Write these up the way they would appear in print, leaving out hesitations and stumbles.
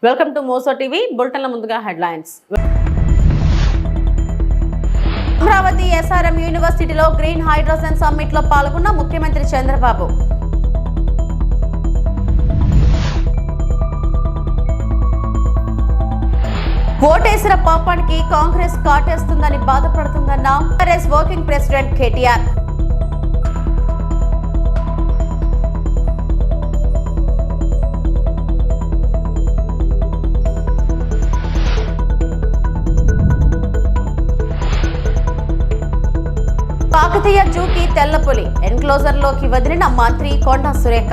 Welcome to మోసో TV బులెటిన్ల ముందుగా హెడ్లైన్స్. అమరావతి ఎస్ఆర్ఎం యూనివర్సిటీలో గ్రీన్ హైడ్రోజన్ సమ్మిట్ లో పాల్గొన్న ముఖ్యమంత్రి చంద్రబాబు. ఓటేసిన పాపానికి కాంగ్రెస్ కాటేస్తుందని బాధపడుతుందన్న Congress working president KTR. Kakatiya జూకి తెల్లపులి ఎన్క్లోజర్ లోకి వదిలిన మంత్రి కొండా సురేఖ.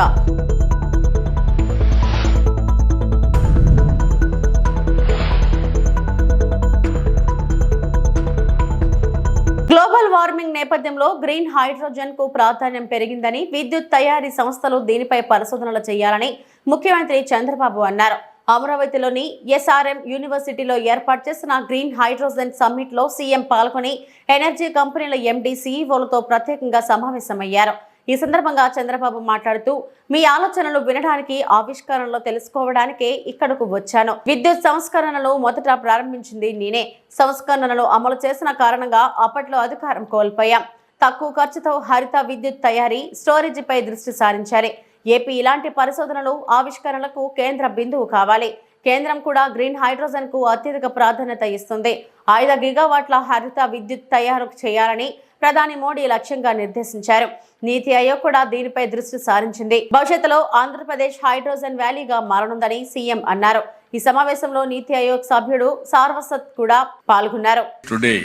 గ్లోబల్ వార్మింగ్ నేపథ్యంలో గ్రీన్ హైడ్రోజన్ కు ప్రాధాన్యం పెరిగిందని, విద్యుత్ తయారీ సంస్థలు దీనిపై పరిశోధనలు చేయాలని ముఖ్యమంత్రి చంద్రబాబు అన్నారు. అమరావతిలోని ఎస్ఆర్ఎం యూనివర్సిటీలో ఏర్పాటు చేసిన గ్రీన్ హైడ్రోజన్ సమ్మిట్ లో సీఎం పాల్గొని ఎనర్జీ కంపెనీల ఎండీ, సీఈఓలతో ప్రత్యేకంగా సమావేశమయ్యారు. ఈ సందర్భంగా చంద్రబాబు మాట్లాడుతూ, మీ ఆలోచనలు వినడానికి, ఆవిష్కరణలో తెలుసుకోవడానికే ఇక్కడకు వచ్చాను. విద్యుత్ సంస్కరణలు మొదట ప్రారంభించింది నేనే. సంస్కరణలు అమలు చేసిన కారణంగా అప్పట్లో అధికారం కోల్పోయాం. తక్కువ ఖర్చుతో హరిత విద్యుత్ తయారీ, స్టోరేజీపై దృష్టి సారించాలి. ఏపీ ఇలాంటి పరిశోధనలు, ఆవిష్కరణలకు కేంద్ర బిందువు కావాలి. కేంద్రం కూడా గ్రీన్ హైడ్రోజన్ కు అత్యధిక ప్రాధాన్యత ఇస్తుంది. 5 గిగావాట్ల హరిత విద్యుత్ తయారు చేయాలని ప్రధాని మోడీ లక్ష్యంగా నిర్దేశించారు. నీతి ఆయోగ్ కూడా దీనిపై దృష్టి సారించింది. భవిష్యత్తులో ఆంధ్రప్రదేశ్ హైడ్రోజన్ వ్యాలీగా మారనుందని సీఎం అన్నారు. ఈ సమావేశంలో నీతి ఆయోగ్ సభ్యుడు సార్వసత్ కూడా పాల్గొన్నారు. Today,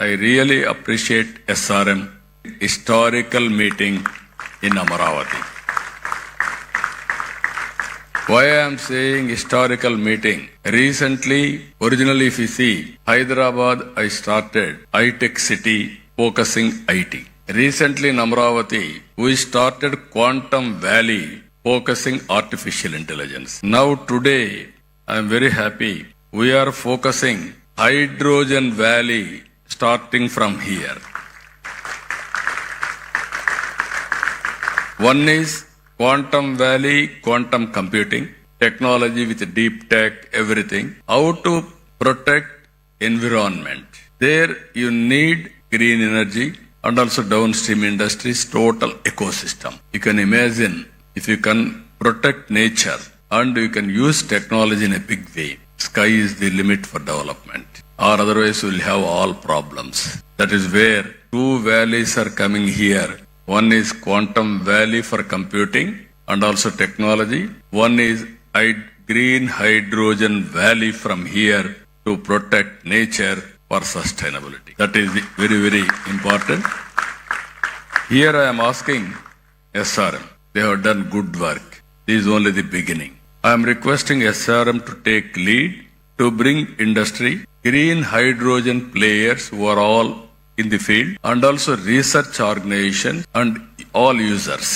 I really appreciate SRM historical meeting in Amaravati. Why I am saying historical meeting? Recently, originally if you see, Hyderabad I started high-tech city focusing IT. Recently in Amaravati, we started Quantum Valley focusing artificial intelligence. Now today, I am very happy. We are focusing Hydrogen Valley starting from here. One is Quantum Valley, quantum computing, technology with deep tech, everything. How to protect environment. There you need green energy and also downstream industries, total ecosystem. You can imagine if you can protect nature and you can use technology in a big way, sky is the limit for development. Or otherwise we will have all problems. That is where 2 valleys are coming here. One is Quantum Valley for computing and also technology. One is Green Hydrogen Valley from here to protect nature for sustainability. That is very, very important. Here I am asking SRM. They have done good work. This is only the beginning. I am requesting SRM to take lead to bring industry, green hydrogen players who are all in the field, and also research organizations and all users.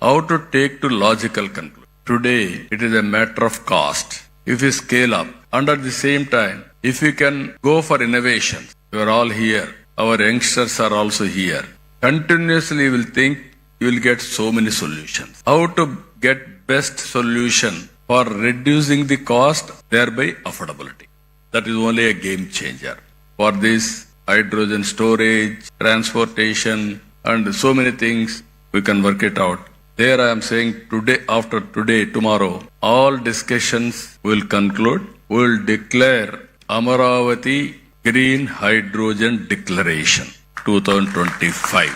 How to take to logical conclusion. Today, it is a matter of cost. If you scale up, and at the same time, if you can go for innovations, you are all here. Our youngsters are also here. Continuously, you will think you will get so many solutions. How to get best solution for reducing the cost, thereby affordability. That is only a game changer. For this, hydrogen storage, transportation, and so many things, we can work it out. There I am saying today, after today, tomorrow, all discussions will conclude. We will declare Amaravati Green Hydrogen Declaration 2025.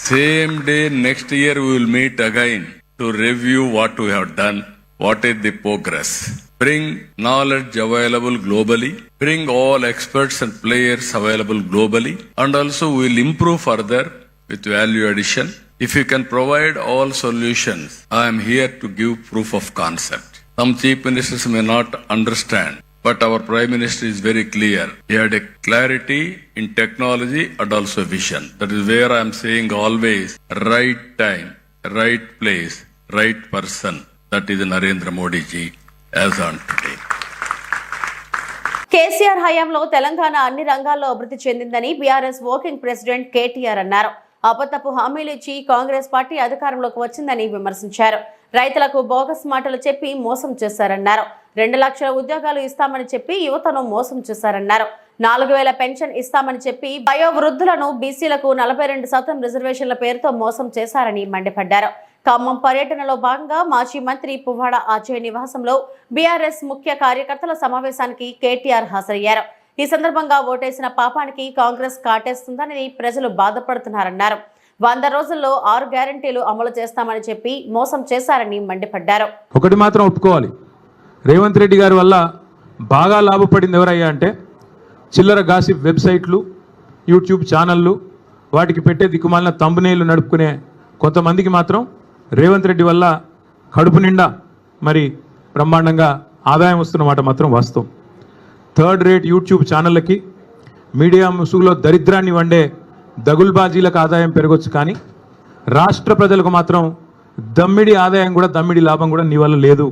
Same day next year we will meet again to review what we have done, what is the progress. Bring knowledge available globally, bring all experts and players available globally, and also we will improve further with value addition. If you can provide all solutions, I am here to give proof of concept. Some chief ministers may not understand, but our Prime Minister is very clear. He had a clarity in technology and also vision. That is where I am saying always, right time, right place, right person. That is Narendra Modi ji as on today. KCR హయాంలో తెలంగాణ అన్ని రంగాల్లో అభివృద్ధి చెందిందని BRS working president KTR అన్నారు. అబద్ధపు హామీలు ఇచ్చి Congress party అధికారంలోకి వచ్చిందని విమర్శించారు. రైతులకు బోగస్ మాటలు చెప్పి మోసం చేశారన్నారు. 2 లక్షల ఉద్యోగాలు ఇస్తామని చెప్పి యువతను మోసం చేశారన్నారు. 4,000 పెన్షన్ ఇస్తామని చెప్పి వయోవృద్ధులను బీసీలకు 42% రిజర్వేషన్ల పేరుతో మోసం చేశారని మండిపడ్డారు. ఖమ్మం పర్యటనలో భాగంగా మాజీ మంత్రి పువ్వాడ అజయ్ నివాసంలో బీఆర్ఎస్ ముఖ్య కార్యకర్తల సమావేశానికి కేటీఆర్ హాజరయ్యారు. ఈ సందర్భంగా ఓటేసిన పాపానికి కాంగ్రెస్ కాటేస్తుందని ప్రజలు బాధపడుతున్నారన్నారు. 100 రోజుల్లో 6 గ్యారంటీలు అమలు చేస్తామని చెప్పి మోసం చేశారని మండిపడ్డారు. ఒకటి మాత్రం ఒప్పుకోవాలి, రేవంత్ రెడ్డి గారి వల్ల బాగా లాభపడింది ఎవరయ్యా అంటే చిల్లర గాసిప్ వెబ్సైట్లు, యూట్యూబ్ ఛానళ్ళు, వాటికి పెట్టే దిక్కుమాలిన తంబునేళ్లు నడుపుకునే కొంతమందికి మాత్రం రేవంత్ రెడ్డి వల్ల కడుపు నిండా మరి బ్రహ్మాండంగా ఆదాయం వస్తున్నమాట మాత్రం వాస్తవం. 3rd రేట్ యూట్యూబ్ ఛానళ్ళకి, మీడియా ముసుగులో దరిద్రాన్ని వండే దగుల్బాజీలకు ఆదాయం పెరగొచ్చు, కానీ రాష్ట్ర ప్రజలకు మాత్రం దమ్మిడి ఆదాయం కూడా దమ్మిడి లాభం కూడా నీ వల్ల లేదు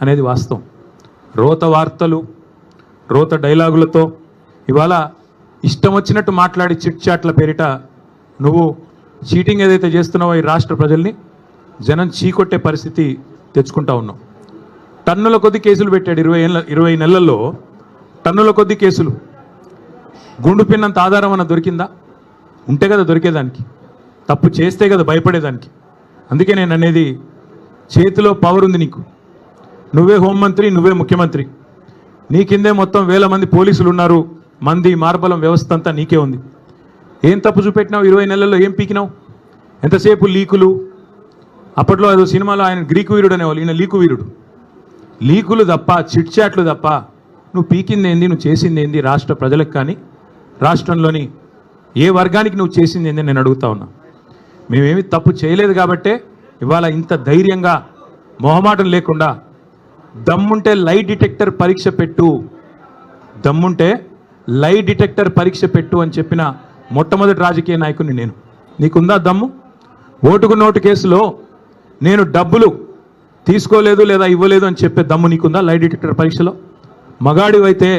అనేది వాస్తవం. రోత వార్తలు, రోత డైలాగులతో ఇవాళ ఇష్టం వచ్చినట్టు మాట్లాడి చిట్ చాట్ల పేరిట నువ్వు చీటింగ్ ఏదైతే చేస్తున్నావో ఈ రాష్ట్ర ప్రజల్ని జనం చీకొట్టే పరిస్థితి తెచ్చుకుంటా ఉన్నావు. టన్నుల కొద్ది కేసులు పెట్టాడు. 20 నెలల్లో టన్నుల కొద్ది కేసులు. గుండు పిన్నంత ఆధారం అన్న దొరికిందా? ఉంటే కదా దొరికేదానికి, తప్పు చేస్తే కదా భయపడేదానికి. అందుకే నేను అనేది, చేతిలో పవర్ ఉంది నీకు, నువ్వే హోంమంత్రి, నువ్వే ముఖ్యమంత్రి, నీ కిందే మొత్తం 1000 మంది పోలీసులు ఉన్నారు, మంది మార్బలం వ్యవస్థ అంతా నీకే ఉంది. ఏం తప్పు చూపెట్టినావు? 20 నెలల్లో ఏం పీకినావు? ఎంతసేపు లీకులు. అప్పట్లో ఏదో సినిమాలో ఆయన గ్రీకు వీరుడు అనేవాళ్ళు, ఈయన లీకు వీరుడు. లీకులు తప్ప, చిట్ చాట్లు తప్ప నువ్వు పీకింది ఏంది, నువ్వు చేసింది ఏంది రాష్ట్ర ప్రజలకు కానీ రాష్ట్రంలోని ఏ వర్గానికి నువ్వు చేసింది ఏంది నేను అడుగుతా ఉన్నా. మేమేమి తప్పు చేయలేదు కాబట్టే ఇవాళ ఇంత ధైర్యంగా మొహమాటం లేకుండా దమ్ముంటే లై డిటెక్టర్ పరీక్ష పెట్టు, దమ్ముంటే లై డిటెక్టర్ పరీక్ష పెట్టు అని చెప్పిన మొట్టమొదటి రాజకీయ నాయకుడిని నేను. నీకుందా దమ్ము? ఓటుకు నోటు కేసులో నేను డబ్బులు తీసుకోలేదు లేదా ఇవ్వలేదు అని చెప్పే దమ్ము నీకుందా లై డిటెక్టర్ పరీక్షలో? మగాడివైతే,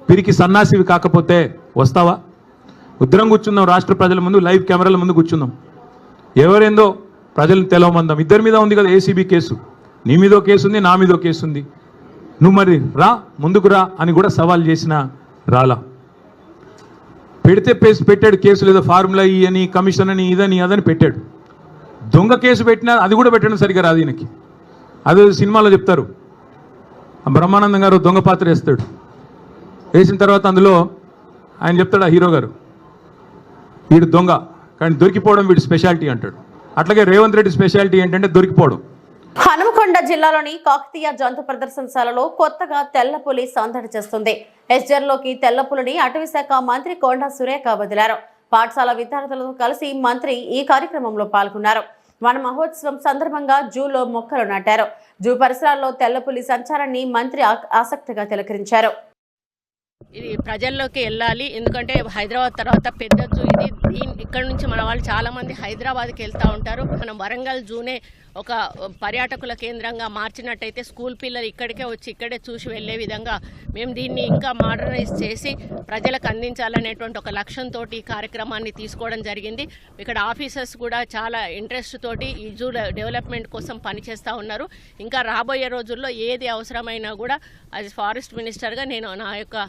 పిరికి సన్నాసివి కాకపోతే వస్తావా? ఉద్రం కూర్చుందాం, రాష్ట్ర ప్రజల ముందు లైవ్ కెమెరాల ముందు కూర్చుందాం, ఎవరేందో ప్రజలను తెలవమందాం. ఇద్దరి మీద ఉంది కదా ఏసీబీ కేసు, నీ మీదో కేసు ఉంది, నా మీదో కేసు ఉంది. నువ్వు మరి రా, ముందుకు రా అని కూడా సవాల్ చేసిన రాలా. పెడితే పెట్టాడు కేసులు, ఏదో ఫార్ములా ఈ అని, కమిషన్ అని, ఇదని అదని పెట్టాడు. దొంగ కేసు పెట్టినా అది కూడా పెట్టడం సరిగా రాదు ఈయనకి. అదే సినిమాలో చెప్తారు, బ్రహ్మానందం గారు దొంగ పాత్ర వేస్తాడు, వేసిన తర్వాత అందులో ఆయన చెప్తాడు, ఆ హీరో గారు, వీడు దొంగ కానీ దొరికిపోవడం వీడి స్పెషాలిటీ అంటాడు. అట్లాగే రేవంత్ రెడ్డి స్పెషాలిటీ ఏంటంటే దొరికిపోవడం. హనుమకొండ జిల్లాలోని కాకతీయ జంతు ప్రదర్శనశాలలో కొత్తగా తెల్లపులి సందడి చేస్తుంది. ఎస్జర్లోకి తెల్లపులిని అటవీశాఖ మంత్రి కొండ సురేఖ వదిలారు. పాఠశాల విద్యార్థులతో కలిసి మంత్రి ఈ కార్యక్రమంలో పాల్గొన్నారు. వన మహోత్సవం సందర్భంగా జూలో మొక్కలు నాటారు. జూ పరిసరాల్లో తెల్లపులి సంచారాన్ని మంత్రి ఆసక్తిగా తిలకరించారు. ఇది ప్రజల్లోకి వెళ్ళాలి, ఎందుకంటే హైదరాబాద్ తర్వాత పెద్ద జూ ఇది. ఇక్కడ నుంచి మన వాళ్ళు చాలా మంది హైదరాబాద్కి వెళ్తూ ఉంటారు. మనం వరంగల్ జూనే ఒక పర్యాటకుల కేంద్రంగా మార్చినట్టయితే స్కూల్ పిల్లలు ఇక్కడికే వచ్చి ఇక్కడే చూసి వెళ్ళే విధంగా మేము దీన్ని ఇంకా మోడర్నైజ్ చేసి ప్రజలకు అందించాలనేటువంటి ఒక లక్ష్యంతో ఈ కార్యక్రమాన్ని తీసుకోవడం జరిగింది. ఇక్కడ ఆఫీసర్స్ కూడా చాలా ఇంట్రెస్ట్ తోటి ఈ జూ డెవలప్మెంట్ కోసం పనిచేస్తూ ఉన్నారు. ఇంకా రాబోయే రోజుల్లో ఏది అవసరమైనా కూడా యాజ్ ఫారెస్ట్ మినిస్టర్గా నేను నా యొక్క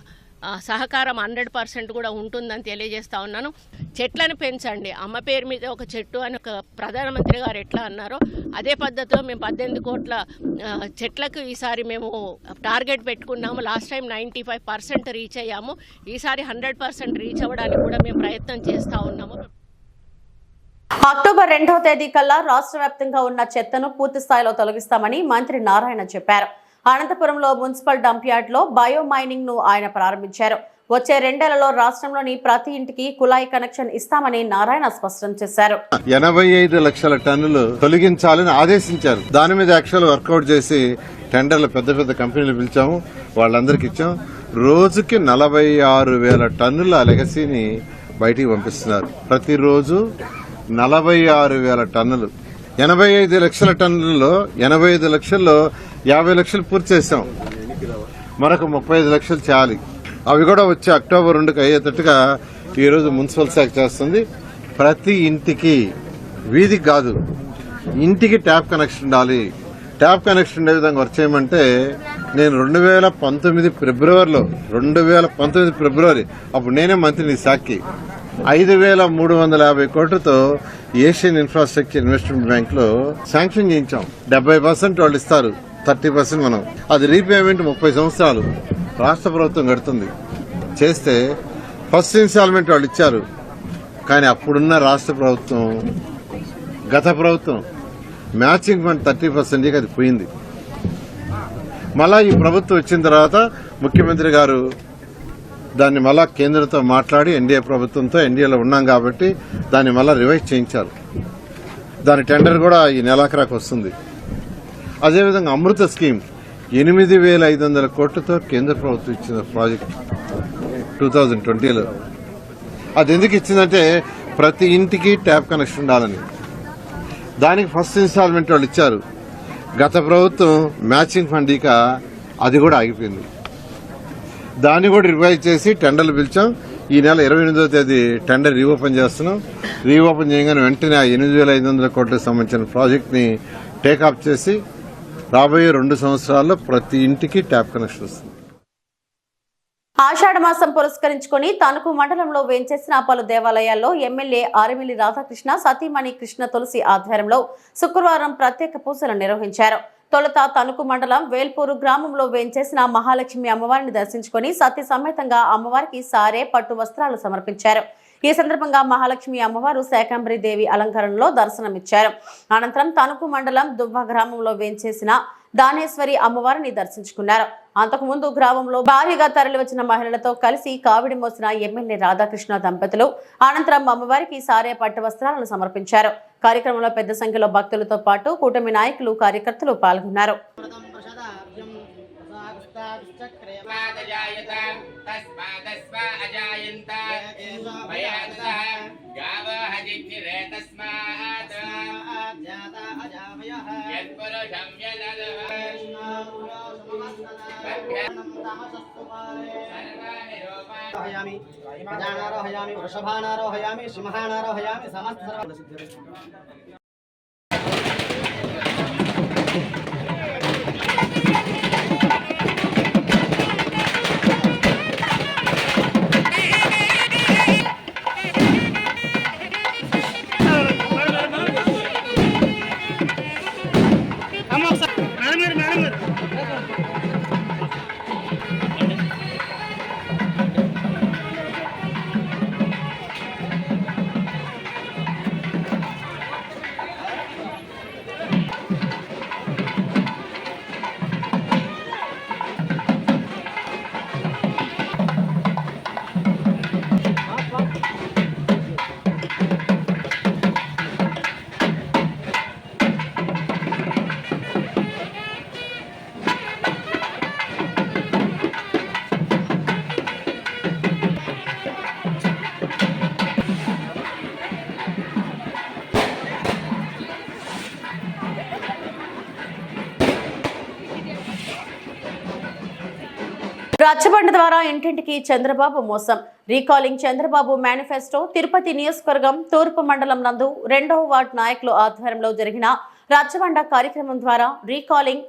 సహకారం 100% కూడా ఉంటుందని తెలియజేస్తా ఉన్నాను. చెట్లను పెంచండి, అమ్మ పేరు మీద ఒక చెట్టు అని ఒక ప్రధానమంత్రి గారు ఎట్లా అన్నారో అదే పద్ధతిలో మేము 18 కోట్ల చెట్లకు ఈసారి మేము టార్గెట్ పెట్టుకున్నాము. లాస్ట్ టైం 95% రీచ్ అయ్యాము. ఈసారి 100% రీచ్ అవ్వడానికి కూడా మేము ప్రయత్నం చేస్తూ ఉన్నాము. అక్టోబర్ 2వ తేదీ కల్లా రాష్ట్ర వ్యాప్తంగా ఉన్న చెత్తను పూర్తి స్థాయిలో తొలగిస్తామని మంత్రి నారాయణ చెప్పారు. అనంతపురంలో మున్సిపల్ డంప్ యార్డ్ లో బయో మైనింగ్ ను ఆయన ప్రారంభించారు. వచ్చే 2 ఏళ్లలో రాష్ట్రంలోని ప్రతి ఇంటికి కుళాయి కనెక్షన్ ఇస్తామని నారాయణ స్పష్టం చేశారు. 85 లక్షల టన్నులు తొలగించాలని ఆదేశించారు. దాని మీద యాక్చువల్ వర్కౌట్ చేసి టెండర్లు పెద్ద పెద్ద కంపెనీలు పిలిచాము, వాళ్ళందరికి ఇచ్చాం. రోజుకి 46,000 టన్నుల లెగసీని బయటికి పంపిస్తున్నారు. ప్రతిరోజు 46,000 టన్నులు. 85 లక్షల టన్నులలో 85 లక్షల్లో 50 లక్షలు పూర్తి చేశాం. మరొక 35 లక్షలు చేయాలి. అవి కూడా వచ్చి అక్టోబర్ 2కి అయ్యేటట్టుగా ఈరోజు మున్సిపల్ శాఖ చేస్తుంది. ప్రతి ఇంటికి, వీధికి కాదు, ఇంటికి ట్యాప్ కనెక్షన్ ఉండాలి. ట్యాప్ కనెక్షన్ ఉండే విధంగా వర్క్ చేయమంటే నేను 2019 ఫిబ్రవరి అప్పుడు నేనే మంత్రిని శాఖకి 5,350 కోట్లతో ఏషియన్ ఇన్ఫ్రాస్ట్రక్చర్ ఇన్వెస్ట్మెంట్ బ్యాంక్ లో శాంక్షన్ చేయించాం. 70% వాళ్ళు ఇస్తారు, 30% మనం. అది రీపేమెంట్ 30 సంవత్సరాలు రాష్ట్ర ప్రభుత్వం కడుతుంది. చేస్తే ఫస్ట్ ఇన్స్టాల్మెంట్ వాళ్ళు ఇచ్చారు. కానీ అప్పుడున్న రాష్ట్ర ప్రభుత్వం, గత ప్రభుత్వం మ్యాచింగ్ ఫండ్ 30% అది పోయింది. మళ్ళా ఈ ప్రభుత్వం వచ్చిన తర్వాత ముఖ్యమంత్రి గారు దాన్ని మళ్ళా కేంద్రంతో మాట్లాడి ఎన్డీఏ ప్రభుత్వంతో, ఎన్డీఏలో ఉన్నాం కాబట్టి దాన్ని మళ్ళా రివైజ్ చేయించారు. దాని టెండర్ కూడా ఈ నెలాఖరాకు వస్తుంది. అదేవిధంగా అమృత స్కీమ్ 8,500 కోట్లతో కేంద్ర ప్రభుత్వం ఇచ్చిన ప్రాజెక్ట్ 2020లో. అది ఎందుకు ఇచ్చిందంటే ప్రతి ఇంటికి ట్యాప్ కనెక్షన్ ఉండాలని. దానికి ఫస్ట్ ఇన్స్టాల్మెంట్ వాళ్ళు ఇచ్చారు. గత ప్రభుత్వం మ్యాచింగ్ ఫండ్ ఇక అది కూడా ఆగిపోయింది. దాన్ని కూడా రివైజ్ చేసి టెండర్లు పిలిచాం. ఈ నెల 28వ తేదీ టెండర్ రీఓపెన్ చేస్తున్నాం. రీఓపెన్ చేయగానే వెంటనే ఆ 8,500 కోట్లకు సంబంధించిన ప్రాజెక్ట్ ని టేకాఫ్ చేసి రాబోయే 2 సంవత్సరాల్లో ప్రతి ఇంటికి ట్యాప్ కనెక్షన్ వస్తుంది. ఆషాఢ మాసం పురస్కరించుకుని తణుకు మండలంలో వేంచేసిన పలు దేవాలయాల్లో ఎమ్మెల్యే ఆర్మిల్లి రాధాకృష్ణ, సతీమణి కృష్ణ తులసి ఆధ్వర్యంలో శుక్రవారం ప్రత్యేక పూజలు నిర్వహించారు. తొలుత తణుకు మండలం వేల్పూరు గ్రామంలో వేంచేసిన మహాలక్ష్మి అమ్మవారిని దర్శించుకుని సతీ సమేతంగా అమ్మవారికి సారే పట్టు వస్త్రాలు సమర్పించారు. ఈ సందర్భంగా మహాలక్ష్మి అమ్మవారు శాకంబరి దేవి అలంకరణలో దర్శనమిచ్చారు. అనంతరం తణుకు మండలం దువ్వ గ్రామంలో వేంచేసిన దానేశ్వరి అమ్మవారిని దర్శించుకున్నారు. అంతకుముందు గ్రామంలో భారీగా తరలివచ్చిన మహిళలతో కలిసి కావిడి మోసిన ఎమ్మెల్యే రాధాకృష్ణ దంపతులు అనంతరం అమ్మవారికి సారే పట్టు వస్త్రాలను సమర్పించారు. కార్యక్రమంలో పెద్ద సంఖ్యలో భక్తులతో పాటు కూటమి నాయకులు, కార్యకర్తలు పాల్గొన్నారు. ప్రజానారోహయామి, వృషభానారోహయామి, సింహానారోహయామి, సమస్త రచ్చబండ ద్వారా ఇంటింటికి చంద్రబాబు మోసం. Recalling Chandrababu manifesto. తిరుపతి నియోజకవర్గం తూర్పు మండలం నందు 2వ వార్డు నాయకులు ఆధ్వర్యంలో జరిగిన రచ్చబండ కార్యక్రమం ద్వారా రీకాలింగ్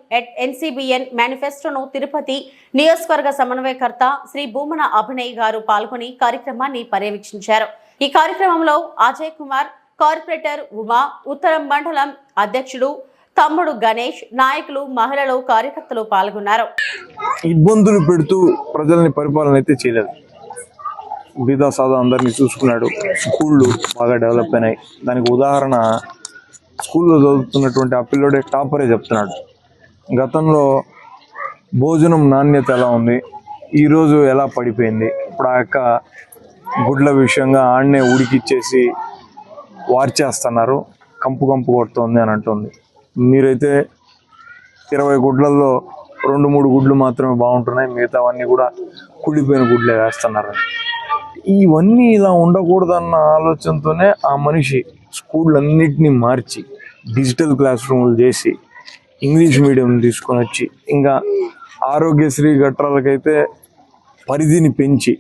ఎన్సీబీఎన్ మేనిఫెస్టోను తిరుపతి నియోజకవర్గ సమన్వయకర్త శ్రీ భూమన అభినయ్ గారు పాల్గొని కార్యక్రమాన్ని పర్యవేక్షించారు. ఈ కార్యక్రమంలో అజయ్ కుమార్, కార్పొరేటర్ ఉమా, ఉత్తరం మండలం అధ్యక్షుడు తమ్ముడు గణేష్, నాయకులు, మహిళలు, కార్యకర్తలు పాల్గొన్నారు. ఇబ్బందులు పెడుతూ ప్రజల్ని పరిపాలన అయితే చేయలేదు. బీదా సాదా అందరినీ చూసుకున్నాడు. స్కూళ్ళు బాగా డెవలప్ అయినాయి. దానికి ఉదాహరణ స్కూల్లో చదువుతున్నటువంటి ఆ పిల్లోడే టాపరే చెప్తున్నాడు. గతంలో భోజనం నాణ్యత ఎలా ఉంది, ఈరోజు ఎలా పడిపోయింది. ఇప్పుడు ఆ యొక్క గుడ్ల విషయంగా ఆడనే ఉడికిచ్చేసి వార్చేస్తున్నారు, కంపు కంపు కొడుతుంది అని అంటుంది. మీరైతే 20 గుడ్లలో 2-3 గుడ్లు మాత్రమే బాగుంటున్నాయి, మిగతావన్నీ కూడా కుళ్ళిపోయిన గుడ్లే వేస్తున్నారు. ఇవన్నీ ఇలా ఉండకూడదన్న ఆలోచనతోనే ఆ మనిషి స్కూళ్ళన్నిటినీ మార్చి డిజిటల్ క్లాస్ రూములు చేసి ఇంగ్లీష్ మీడియం తీసుకొని వచ్చి ఇంకా ఆరోగ్యశ్రీ గట్రాలకైతే పరిధిని పెంచి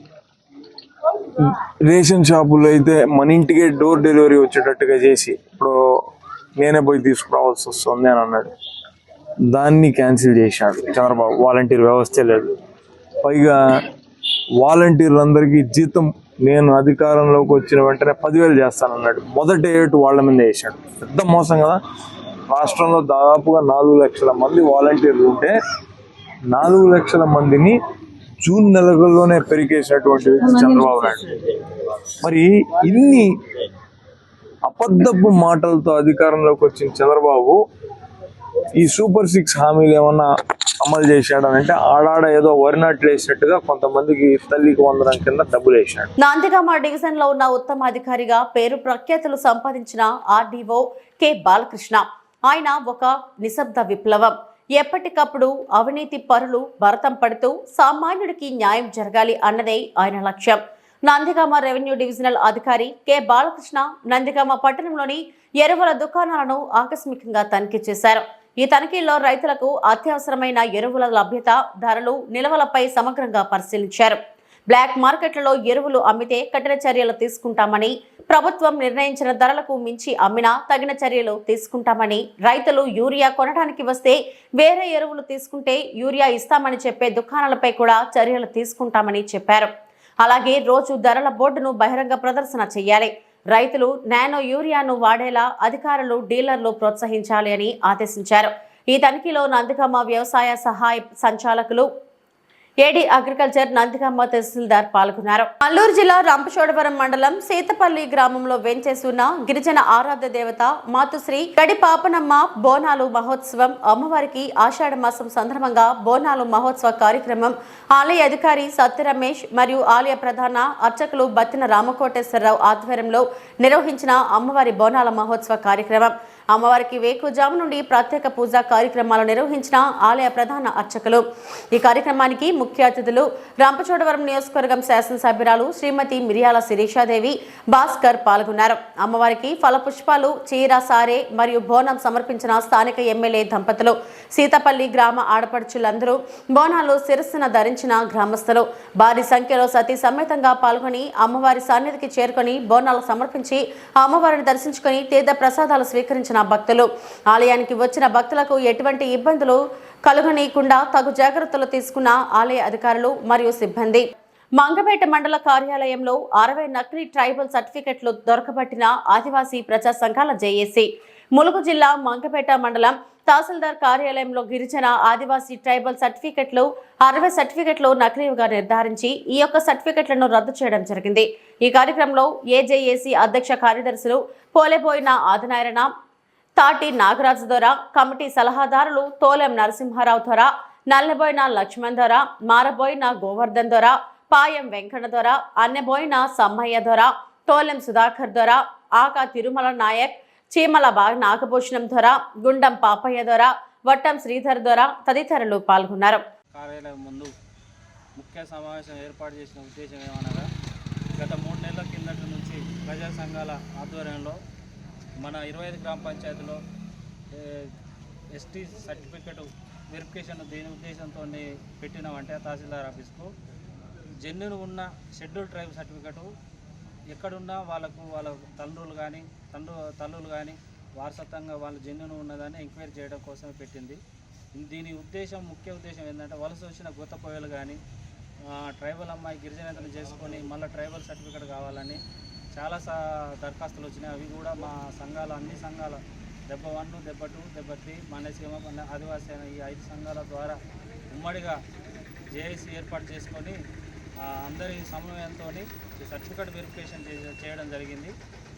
రేషన్ షాపుల్లో అయితే మన ఇంటికే డోర్ డెలివరీ వచ్చేటట్టుగా చేసి ఇప్పుడు నేనే పోయి తీసుకురావాల్సి వస్తుంది అని అన్నాడు. దాన్ని క్యాన్సిల్ చేశాడు చంద్రబాబు. వాలంటీర్ వ్యవస్థే లేదు. పైగా వాలంటీర్లందరికీ జీతం నేను అధికారంలోకి వచ్చిన వెంటనే 10,000 చేస్తానన్నాడు. మొదటి ఏటు వాళ్ళ మీద వేసాడు. పెద్ద మోసం కదా. రాష్ట్రంలో దాదాపుగా 4 లక్షల మంది వాలంటీర్లు ఉంటే 4 లక్షల మందిని జూన్ నెలలోనే పెరిగేసినటువంటి వ్యక్తి చంద్రబాబు నాయుడు. మరి ఇన్ని అబద్ధపు మాటలతో అధికారంలోకి వచ్చిన చంద్రబాబు ఈ సూపర్ 6 హామీలు ఏమన్నా అమలు చేశాడనంటే ఆడాడ ఏదో వరినాట్లు వేసినట్టుగా కొంతమందికి తల్లికి వందనం కింద డబ్బులు వేశాడు. నందిగామ డివిజన్ లో ఉన్న ఉత్తమాధికారిగా పేరు ప్రఖ్యాతులు సంపాదించిన ఆర్డీఓ కె బాలకృష్ణ. ఆయన ఒక నిశ్శబ్ద విప్లవం. ఎప్పటికప్పుడు అవినీతి పరులు భరతం పడుతూ సామాన్యుడికి న్యాయం జరగాలి అన్నదే ఆయన లక్ష్యం. నందిగామ రెవెన్యూ డివిజనల్ అధికారి కె బాలకృష్ణ నందిగామ పట్టణంలోని ఎరువుల దుకాణాలను ఆకస్మికంగా తనిఖీ చేశారు. ఈ తనిఖీల్లో రైతులకు అత్యవసరమైన ఎరువుల లభ్యత, ధరలు, నిల్వలపై సమగ్రంగా పరిశీలించారు. బ్లాక్ మార్కెట్లలో ఎరువులు అమ్మితే కఠిన చర్యలు తీసుకుంటామని, ప్రభుత్వం నిర్ణయించిన ధరలకు మించి అమ్మినా తగిన చర్యలు తీసుకుంటామని, రైతులు యూరియా కొనడానికి వస్తే వేరే ఎరువులు తీసుకుంటే యూరియా ఇస్తామని చెప్పే దుకాణాలపై కూడా చర్యలు తీసుకుంటామని చెప్పారు. అలాగే రోజు ధరల బోర్డును బహిరంగ ప్రదర్శన చేయాలి. రైతులు నానో యూరియాను వాడేలా అధికారులు, డీలర్లు ప్రోత్సహించాలి అని ఆదేశించారు. ఈ తనిఖీలో నందిగామ వ్యవసాయ సహాయ సంచాలకులు, ఏడీ అగ్రికల్చర్, నందిగామ తహసీల్దార్ పాల్గొన్నారు. అల్లూరు జిల్లా రంపచోడవరం మండలం సీతపల్లి గ్రామంలో వెంచేసున్న గిరిజన ఆరాధ్య దేవత మాతుశ్రీ గడి పాపనమ్మ బోనాలు మహోత్సవం. అమ్మవారికి ఆషాఢ మాసం సందర్భంగా బోనాలు మహోత్సవ కార్యక్రమం ఆలయ అధికారి సత్య రమేష్ మరియు ఆలయ ప్రధాన అర్చకులు బత్తిన రామకోటేశ్వరరావు ఆధ్వర్యంలో నిర్వహించిన అమ్మవారి బోనాల మహోత్సవ కార్యక్రమం. అమ్మవారికి వేకుజాము నుండి ప్రత్యేక పూజా కార్యక్రమాలు నిర్వహించిన ఆలయ ప్రధాన అర్చకులు. ఈ కార్యక్రమానికి ముఖ్య అతిథులు రంపచోడవరం నియోజకవర్గం శాసనసభ్యురాలు శ్రీమతి మిరియాల శిరీషాదేవి, భాస్కర్ పాల్గొన్నారు. అమ్మవారికి ఫలపుష్పాలు, చీర, సారే మరియు బోనం సమర్పించిన స్థానిక ఎమ్మెల్యే దంపతులు, సీతపల్లి గ్రామ ఆడపడుచులందరూ, బోనాలు శిరస్సున ధరించిన గ్రామస్తులు భారీ సంఖ్యలో సతీ సమేతంగా పాల్గొని అమ్మవారి సన్నిధికి చేరుకొని బోనాలు సమర్పించి అమ్మవారిని దర్శించుకొని తీర్థ ప్రసాదాలు స్వీకరించిన భక్తులు. ఆలయానికి వచ్చిన భక్తులకు ఎటువంటి ఇబ్బందులు కలుగనీయకుండా తగు జాగ్రత్తలు తీసుకున్న ఆలయ అధికారులు మరియు సిబ్బంది. మంగపేట మండల కార్యాలయంలో 60 నకిలీ ట్రైబల్ సర్టిఫికెట్లు దొరకబట్టిన ఆదివాసీ ప్రజా సంఘాల జేఏసీ. ములుగు జిల్లా మంగపేట మండలం తహసీల్దార్ కార్యాలయంలో గిరిజన ఆదివాసీ ట్రైబల్ సర్టిఫికెట్లు 60 సర్టిఫికెట్లు నకిలీగా నిర్ధారించి ఈ యొక్క సర్టిఫికెట్లను రద్దు చేయడం జరిగింది. ఈ కార్యక్రమంలో ఏజేఏసీ అధ్యక్ష కార్యదర్శులు పోలేబోయిన ఆదినారాయణ, తాటి నాగరాజు దొర, కమిటీ సలహాదారులు తోలెం నరసింహారావు దొర, నల్లబోయిన లక్ష్మణ్ దొర, మారబోయిన గోవర్ధన్ దొర, పాయం వెంకన్న దొర, అన్నెబోయిన సమ్మయ్య దొర, తోలెం సుధాకర్ దొర, ఆకా తిరుమల నాయక్, చీమల నాగభూషణం దొర, గుండం పాపయ్య దొర, వట్టం శ్రీధర్ దొర తదితరులు పాల్గొన్నారు. కార్యాలయం ముందు ముఖ్య సమావేశం ఏర్పాటు చేసిన ఉద్దేశం ఏమనగా, గత 3 నెలల కిందటి నుంచి ప్రజా సంఘాల ఆధ్వర్యంలో మన 25 గ్రామ పంచాయతీలో ఎస్టీ సర్టిఫికెట్ వెరిఫికేషన్ దేని ఉద్దేశంతో పెట్టినామంటే తహసీల్దార్ ఆఫీస్కు జెన్యున్ ఉన్న షెడ్యూల్ ట్రైబ్ సర్టిఫికెట్ ఎక్కడున్నా వాళ్ళకు వాళ్ళ తల్లులు కానీ వారసత్వంగా వాళ్ళు జెన్యున్ ఉన్నదని ఎంక్వైరీ చేయడం కోసమే పెట్టింది. దీని ఉద్దేశం, ముఖ్య ఉద్దేశం ఏంటంటే వలస వచ్చిన కొత్త కోయలు కానీ ట్రైబల్ అమ్మాయి గిరిజనేతలు చేసుకొని మళ్ళీ ట్రైబల్ సర్టిఫికెట్ కావాలని చాలా దరఖాస్తులు వచ్చినాయి. అవి కూడా మా సంఘాల, అన్ని సంఘాల దెబ్బ 1, దెబ్బ 2, దెబ్బ 3, మనసీమ, ఆదివాసీ అయిన ఈ 5 సంఘాల ద్వారా ఉమ్మడిగా జేఏసీ ఏర్పాటు చేసుకొని అందరి సమన్వయంతో ఈ సర్టిఫికేట్ వెరిఫికేషన్ చేయడం జరిగింది.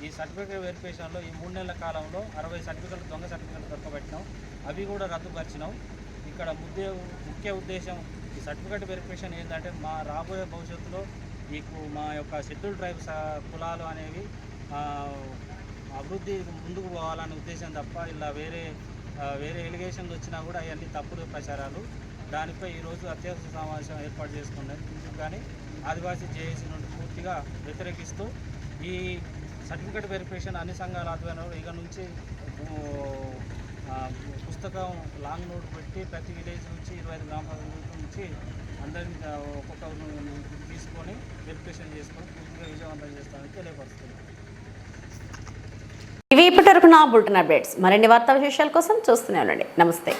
ఈ సర్టిఫికేట్ వెరిఫికేషన్లో ఈ 3 నెలల కాలంలో 60 సర్టిఫికేట్లు, దొంగ సర్టిఫికేట్లు దొరకబెట్టినాం. అవి కూడా రద్దుపరిచినాం. ఇక్కడ ముఖ్య ఉద్దేశం ఈ సర్టిఫికేట్ వెరిఫికేషన్ ఏంటంటే మా రాబోయే భవిష్యత్తులో మా యొక్క షెడ్యూల్ ట్రైబ్స్ కులాలు అనేవి అభివృద్ధి ముందుకు పోవాలనే ఉద్దేశం తప్ప ఇలా వేరే ఎలిగేషన్లు వచ్చినా కూడా అవన్నీ తప్పుడు ప్రచారాలు. దానిపై ఈరోజు అత్యవసర సమావేశం ఏర్పాటు చేసుకున్నాయి. కానీ ఆదివాసీ జేఏసీ నుండి పూర్తిగా వ్యతిరేకిస్తూ ఈ సర్టిఫికేట్ వెరిఫికేషన్ అన్ని సంఘాల ఆధ్వర్యంలో ఇక నుంచి పుస్తకం లాంగ్ నోట్ పెట్టి ప్రతి విలేజ్ నుంచి 25 గ్రామ పంచాయతీల నుంచి అందరినీ ఒక్కొక్కరు తీసుకొని వెరిఫికేషన్ చేసుకొని పూర్తిగా విజయవంతం చేస్తామని తెలియపరుస్తుంది. ఇవి ఇప్పటివరకు నా బులెటిన్ అప్డేట్స్. మరిన్ని వార్తా విశేషాల కోసం చూస్తూనే ఉండండి. నమస్తే.